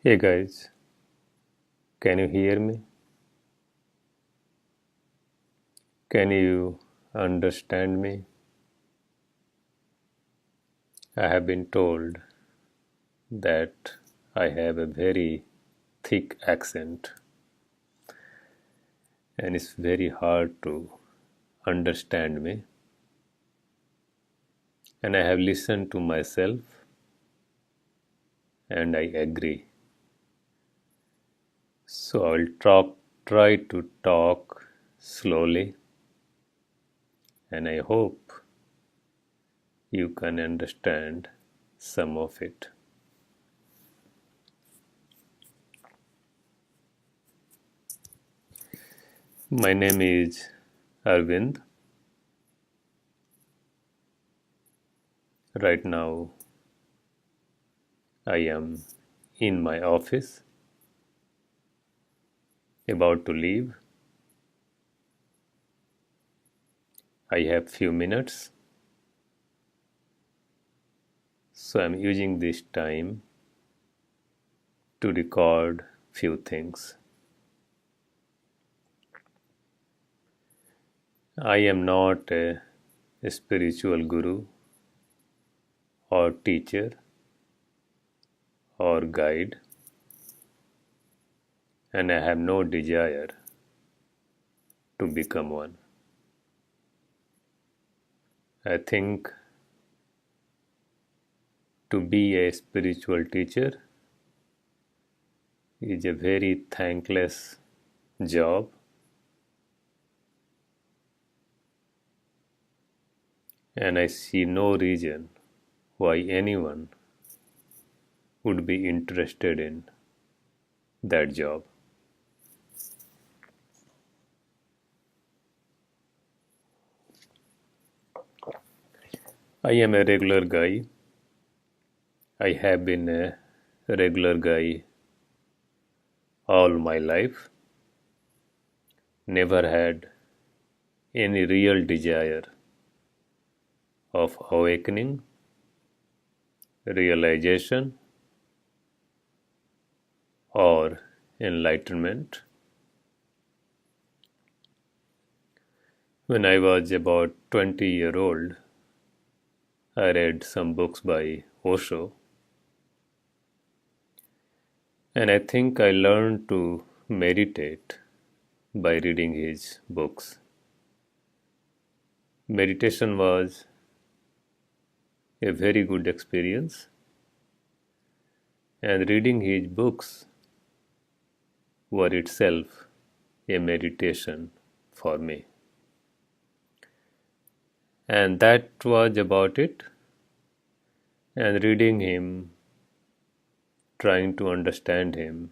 Hey guys, can you hear me? Can you understand me? I have been told that I have a very thick accent and it's very hard to understand me. And I have listened to myself and I agree. So try to talk slowly and I hope you can understand some of it. My name is Arvind. Right now, I am in my office, about to leave. I have few minutes, so I'm using this time to record few things. I am not a spiritual guru or teacher or guide, and I have no desire to become one. I think to be a spiritual teacher is a very thankless job, and I see no reason why anyone would be interested in that job. I am a regular guy. I have been a regular guy all my life. Never had any real desire of awakening, realization, or enlightenment. When I was about 20-year-old, I read some books by Osho, and I think I learned to meditate by reading his books. Meditation was a very good experience, and reading his books were itself a meditation for me. And that was about it. And reading him, trying to understand him,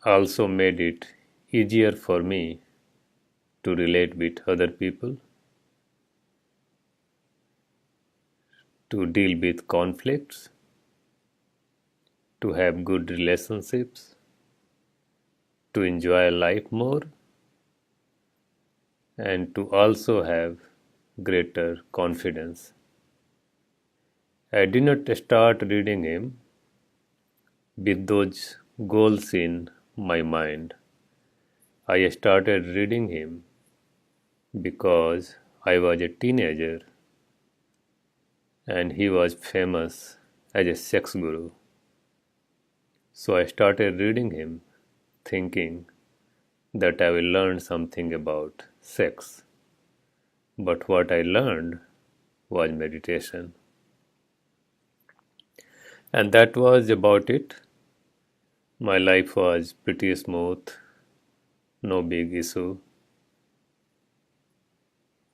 also made it easier for me to relate with other people, to deal with conflicts, to have good relationships, to enjoy life more, and to also have greater confidence. I did not start reading him with those goals in my mind. I started reading him because I was a teenager and he was famous as a sex guru. So I started reading him thinking that I will learn something about sex. But what I learned was meditation. And that was about it. My life was pretty smooth, no big issue.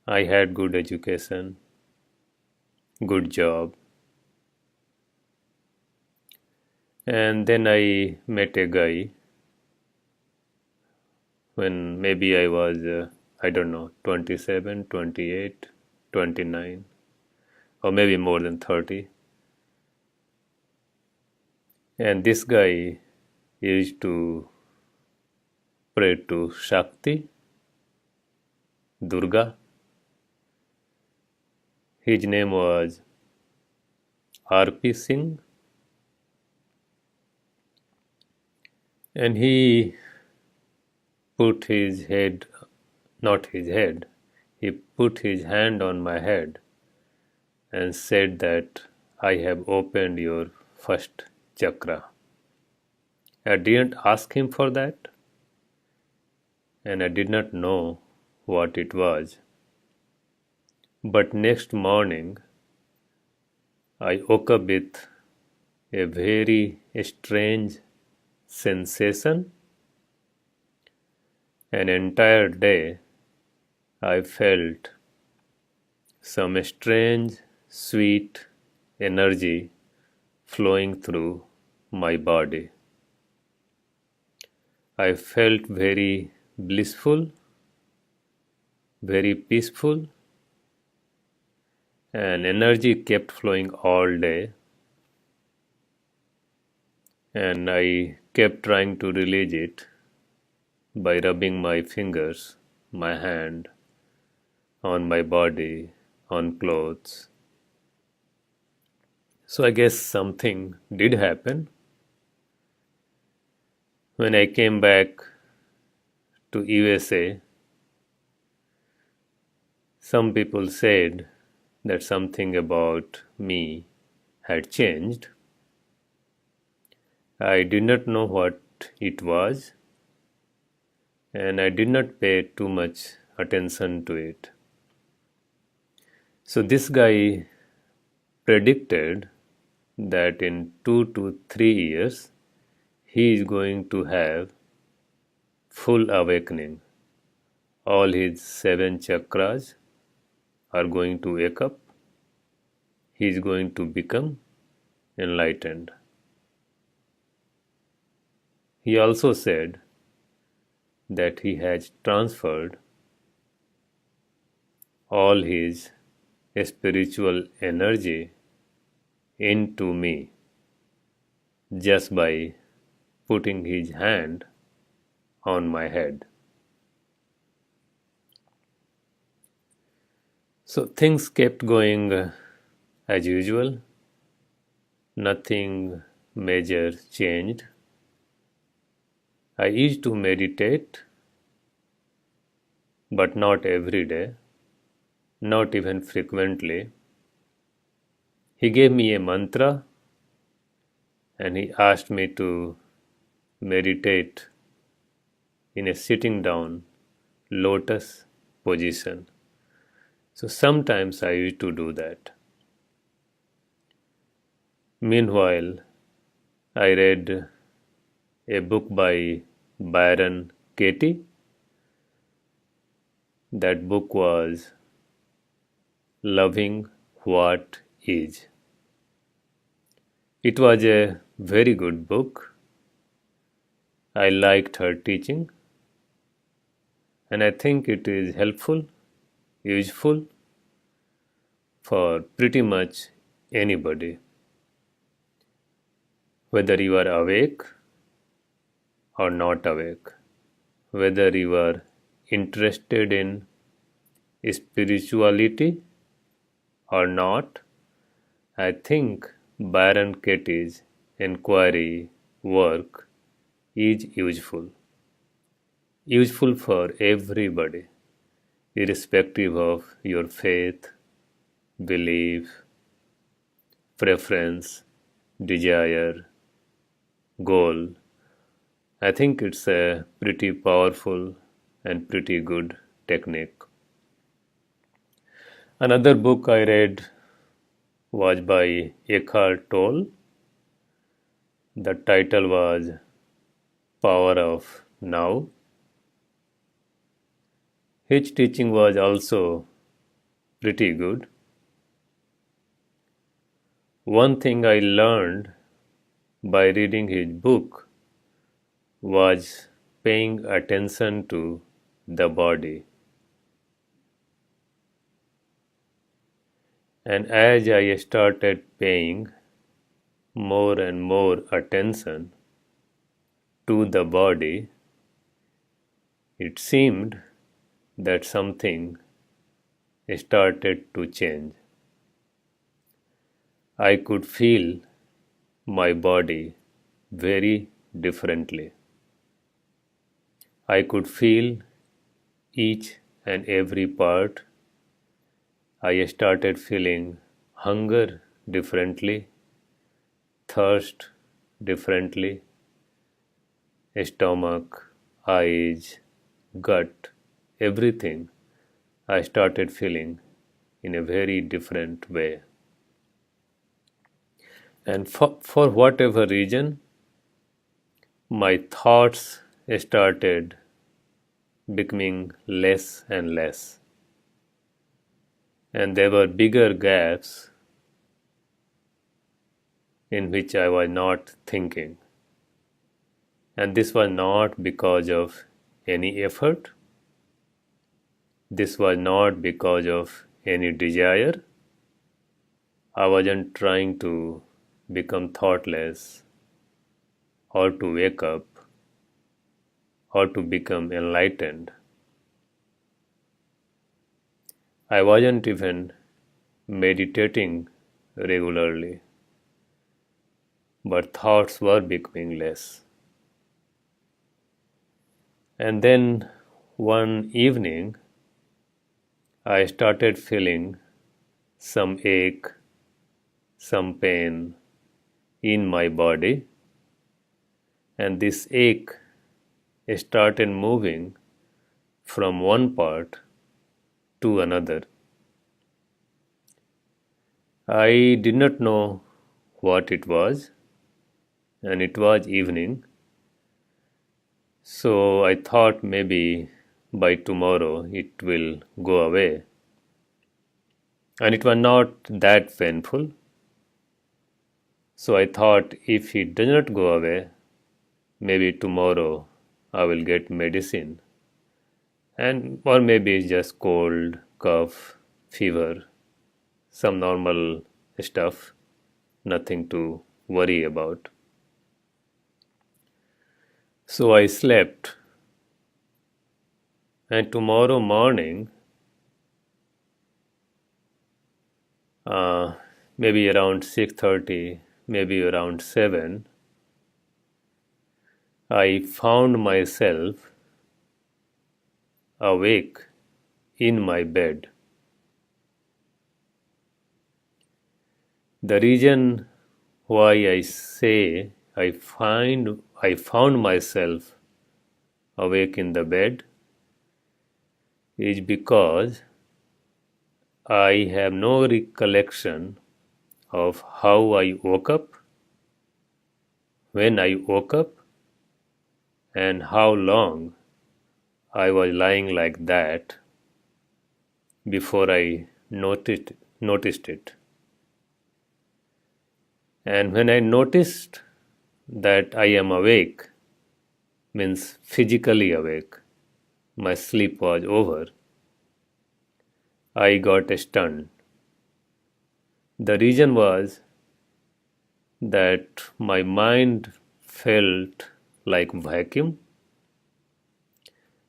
I had good education, good job. And then I met a guy when maybe I was, I don't know, 27, 28, 29, or maybe more than 30. And this guy used to pray to Shakti, Durga. His name was R.P. Singh. And he put his head, not his head, he put his hand on my head and said that I have opened your first chakra. I didn't ask him for that, and I did not know what it was. But next morning, I woke up with a very strange sensation. An entire day, I felt some strange, sweet energy flowing through my body. I felt very blissful, very peaceful, and energy kept flowing all day. And I kept trying to release it by rubbing my fingers, my hand, on my body, on clothes. So I guess something did happen. When I came back to USA, some people said that something about me had changed. I did not know what it was, and I did not pay too much attention to it. So this guy predicted that in 2 to 3 years he is going to have full awakening. All his 7 chakras are going to wake up. He is going to become enlightened. He also said that he has transferred all his spiritual energy into me just by putting his hand on my head. So things kept going as usual. Nothing major changed. I used to meditate, but not every day, not even frequently. He gave me a mantra and he asked me to meditate in a sitting down lotus position. So sometimes I used to do that. Meanwhile, I read a book by Byron Katie. That book was Loving What Is. It was a very good book. I liked her teaching, and I think it is helpful, useful for pretty much anybody. Whether you are awake or not awake, whether you are interested in spirituality or not, I think Byron Katie's inquiry work is useful. Useful for everybody, irrespective of your faith, belief, preference, desire, goal. I think it's a pretty powerful and pretty good technique. Another book I read was by Eckhart Tolle. The title was Power of Now. His teaching was also pretty good. One thing I learned by reading his book was paying attention to the body. And as I started paying more and more attention to the body, it seemed that something started to change. I could feel my body very differently. I could feel each and every part. I started feeling hunger differently, thirst differently, stomach, eyes, gut, everything I started feeling in a very different way. And for whatever reason, my thoughts started becoming less and less. And there were bigger gaps in which I was not thinking. And this was not because of any effort. This was not because of any desire. I wasn't trying to become thoughtless or to wake up or to become enlightened. I wasn't even meditating regularly, but thoughts were becoming less. And then one evening, I started feeling some ache, some pain in my body, and this ache started moving from one part to another. I did not know what it was, and it was evening, so I thought maybe by tomorrow it will go away. And it was not that painful. So I thought if it does not go away, maybe tomorrow I will get medicine. And or maybe it's just cold, cough, fever, some normal stuff, nothing to worry about. So I slept, and tomorrow morning, maybe around 6:30, maybe around 7, I found myself awake in my bed. The reason why I say I found myself awake in the bed is because I have no recollection of how I woke up, when I woke up, and how long I was lying like that before I noticed it. And when I noticed that I am awake, means physically awake, my sleep was over, I got stunned. The reason was that my mind felt like vacuum,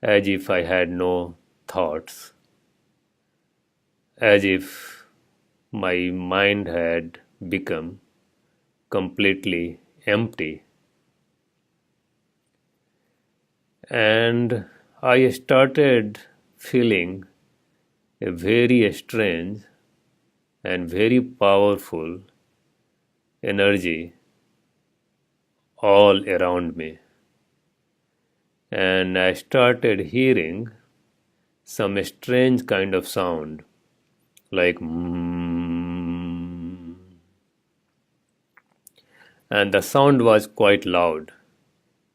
as if I had no thoughts, as if my mind had become completely empty. And I started feeling a very strange and very powerful energy all around me. And I started hearing some strange kind of sound like and the sound was quite loud,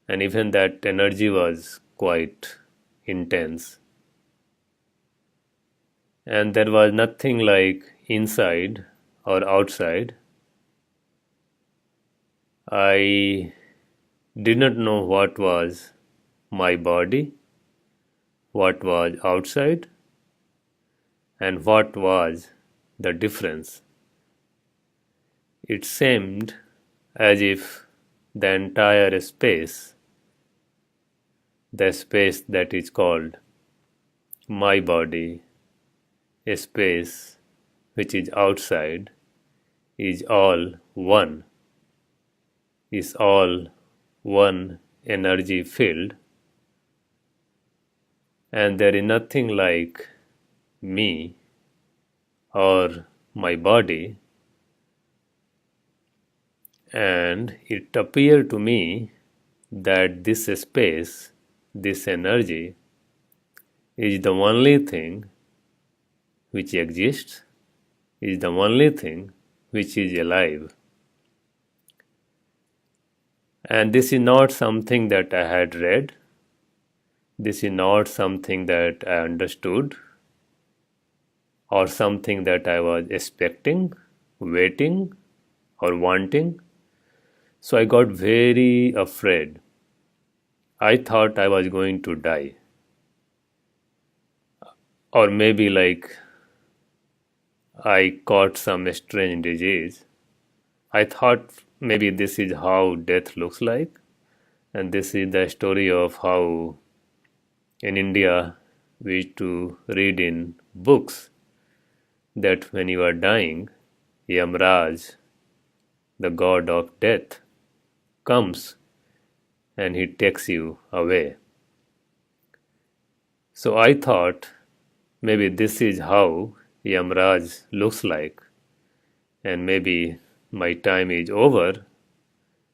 and even that energy was quite intense. And there was nothing like inside or outside. I did not know what was my body, what was outside, and what was the difference. It seemed as if the entire space, the space that is called my body, a space which is outside, is all one, is all one energy field, and there is nothing like me or my body, and it appeared to me that this space, this energy, is the only thing which exists, is the only thing which is alive. And this is not something that I had read. This is not something that I understood or something that I was expecting, waiting, or wanting. So I got very afraid. I thought I was going to die. Or maybe like I caught some strange disease. I thought maybe this is how death looks like. And this is the story of how in India we used to read in books that when you are dying, Yamraj, the god of death, comes and he takes you away. So I thought maybe this is how Yamraj looks like, and maybe my time is over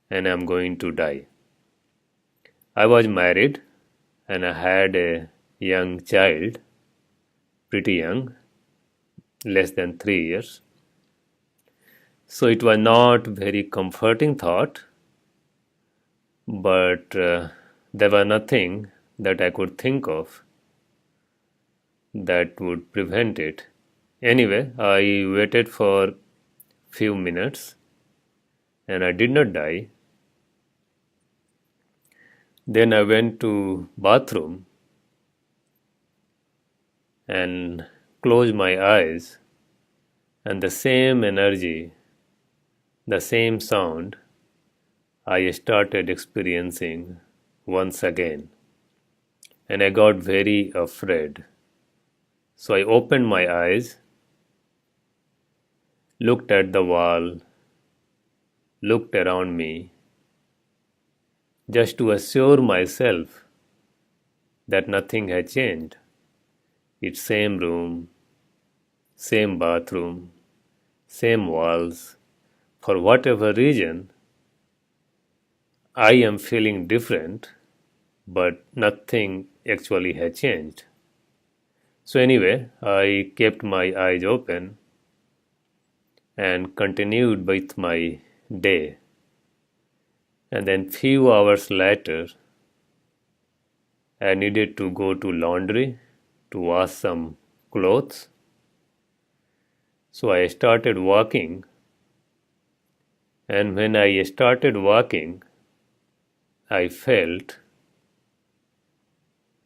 and I'm going to die. I was married and I had a young child, pretty young, less than 3 years. So it was not very comforting thought, but there was nothing that I could think of that would prevent it. Anyway, I waited for few minutes and I did not die. Then I went to bathroom and closed my eyes, and the same energy, the same sound I started experiencing once again, and I got very afraid. So I opened my eyes, looked at the wall, looked around me, just to assure myself that nothing had changed. It's same room, same bathroom, same walls. For whatever reason, I am feeling different, but nothing actually had changed. So anyway, I kept my eyes open and continued with my day. And then few hours later, I needed to go to laundry to wash some clothes. So I started walking, and when I started walking, I felt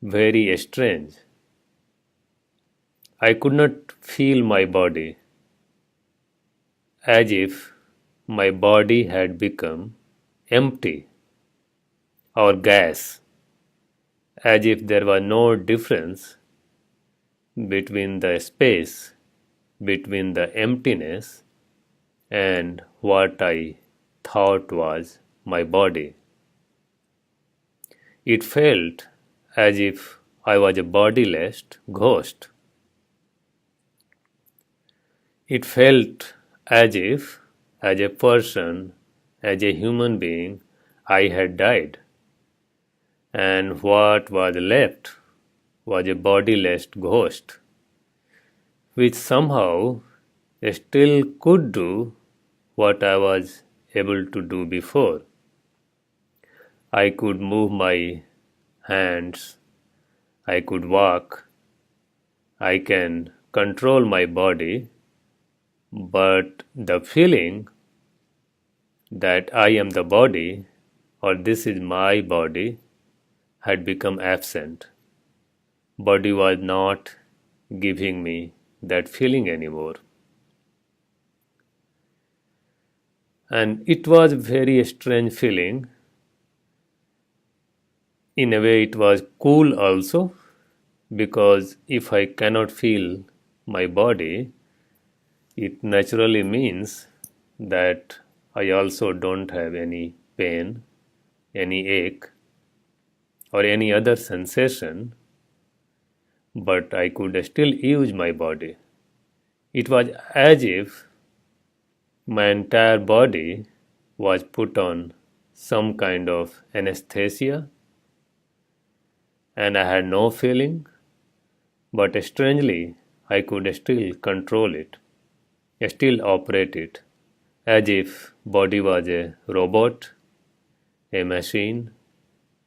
very strange. I could not feel my body, as if my body had become empty or gas, as if there was no difference between the space, between the emptiness and what I thought was my body. It felt as if I was a bodiless ghost. It felt as if, as a person, as a human being, I had died, and what was left was a bodiless ghost, which somehow still could do what I was able to do before. I could move my hands, I could walk, I can control my body, but the feeling that I am the body or this is my body had become absent. Body was not giving me that feeling anymore. And it was a very strange feeling. In a way, it was cool also, because if I cannot feel my body, it naturally means that I also don't have any pain, any ache, or any other sensation but I could still use my body. It was as if my entire body was put on some kind of anesthesia and I had no feeling, but strangely I could still control it, still operate it, as if body was a robot, a machine,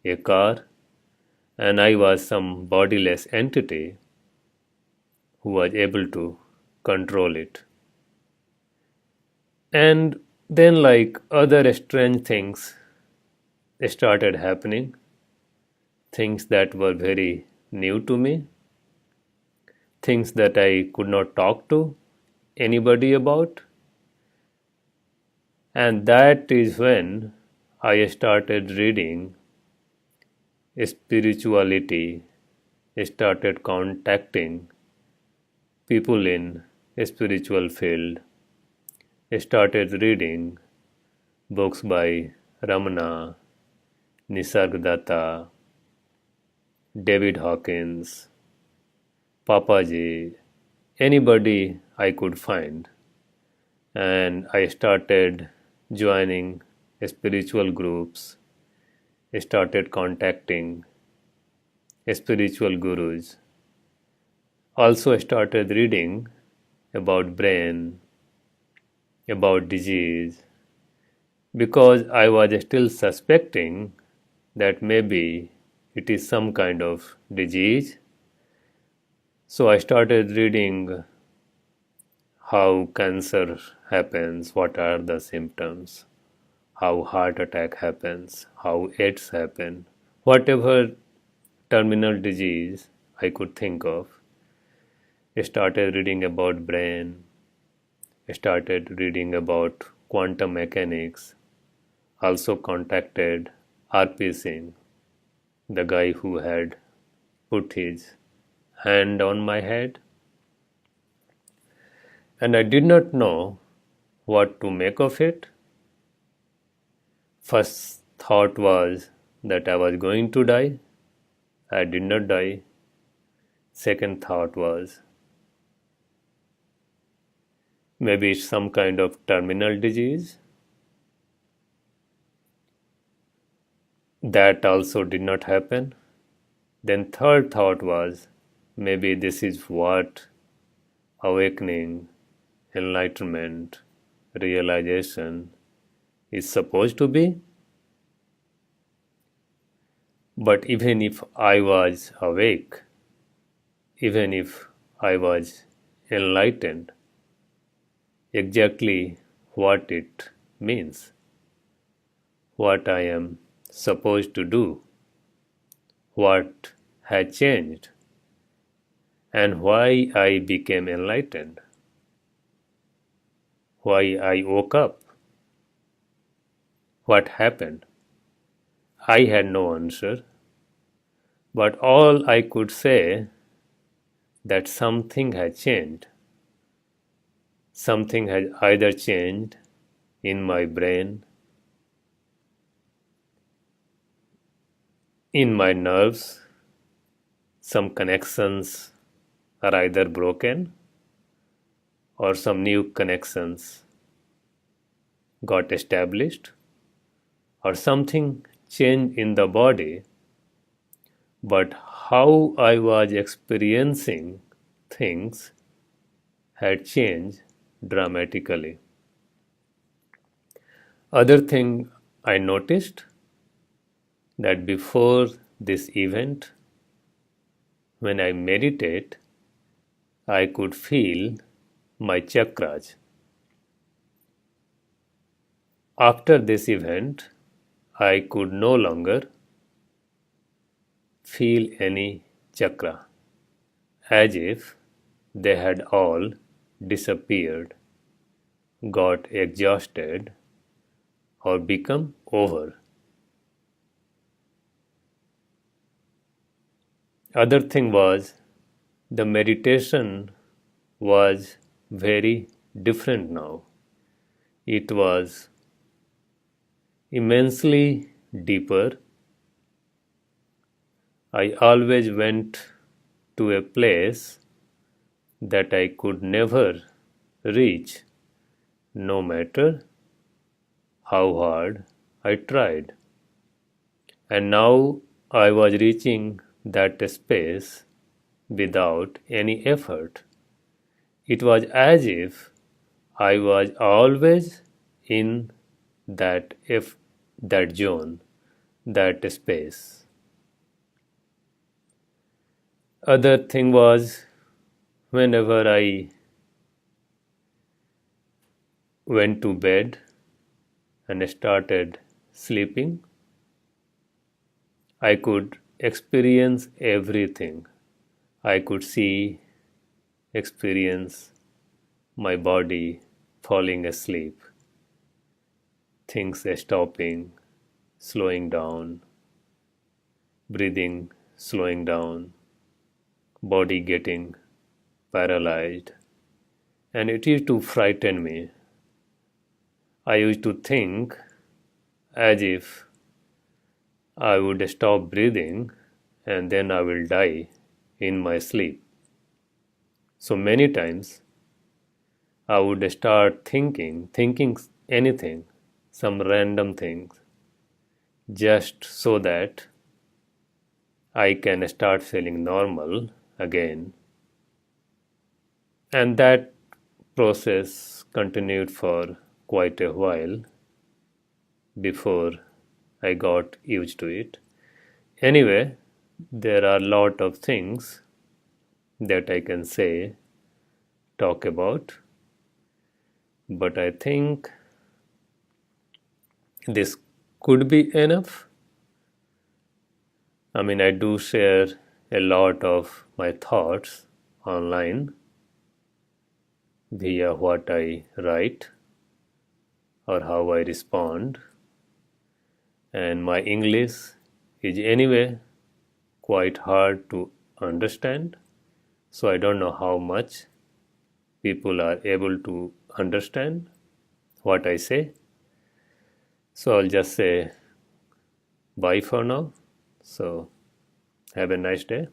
a car, and I was some bodiless entity who was able to control it. And then, like other strange things started happening, things that were very new to me, things that I could not talk to anybody about. And that is when I started reading spirituality, started contacting people in a spiritual field, started reading books by Ramana, Nisargadatta, David Hawkins, Papaji, anybody I could find. And I started joining spiritual groups, started contacting spiritual gurus, also started reading about brain, about disease, because I was still suspecting that maybe it is some kind of disease. So I started reading how cancer happens, what are the symptoms, how heart attack happens, how AIDS happen, whatever terminal disease I could think of. I started reading about brain, I started reading about quantum mechanics, also contacted R.P. Singh, the guy who had put his hand on my head. And I did not know what to make of it. First thought was that I was going to die. I did not die. Second thought was maybe it's some kind of terminal disease. That also did not happen. Then third thought was maybe this is what awakening, enlightenment, realization is supposed to be. But even if I was awake, even if I was enlightened, exactly what it means, what I am supposed to do, what had changed, and why I became enlightened, why I woke up, what happened. I had no answer, but all I could say that something had changed. Something had either changed in my brain, in my nerves, some connections are either broken or some new connections got established, or something changed in the body, but how I was experiencing things had changed dramatically. Other thing I noticed that before this event, when I meditate, I could feel my chakras. After this event, I could no longer feel any chakra, as if they had all disappeared, got exhausted, or become over. Other thing was the meditation was very different now. It was immensely deeper. I always went to a place that I could never reach, no matter how hard I tried. And now I was reaching that space without any effort. It was as if I was always in that zone, that space. Other thing was whenever I went to bed and started sleeping, I could experience everything. I could see, experience my body falling asleep, things stopping, slowing down, breathing slowing down, body getting paralyzed, and it used to frighten me. I used to think as if I would stop breathing and then I will die in my sleep. So many times I would start thinking anything, some random things, just so that I can start feeling normal again. And that process continued for quite a while before I got used to it. Anyway, there are a lot of things that I can say, talk about, but I think this could be enough. I mean, I do share a lot of my thoughts online via what I write or how I respond, and my English is anyway quite hard to understand, so I don't know how much people are able to understand what I say. So I'll just say bye for now. So have a nice day.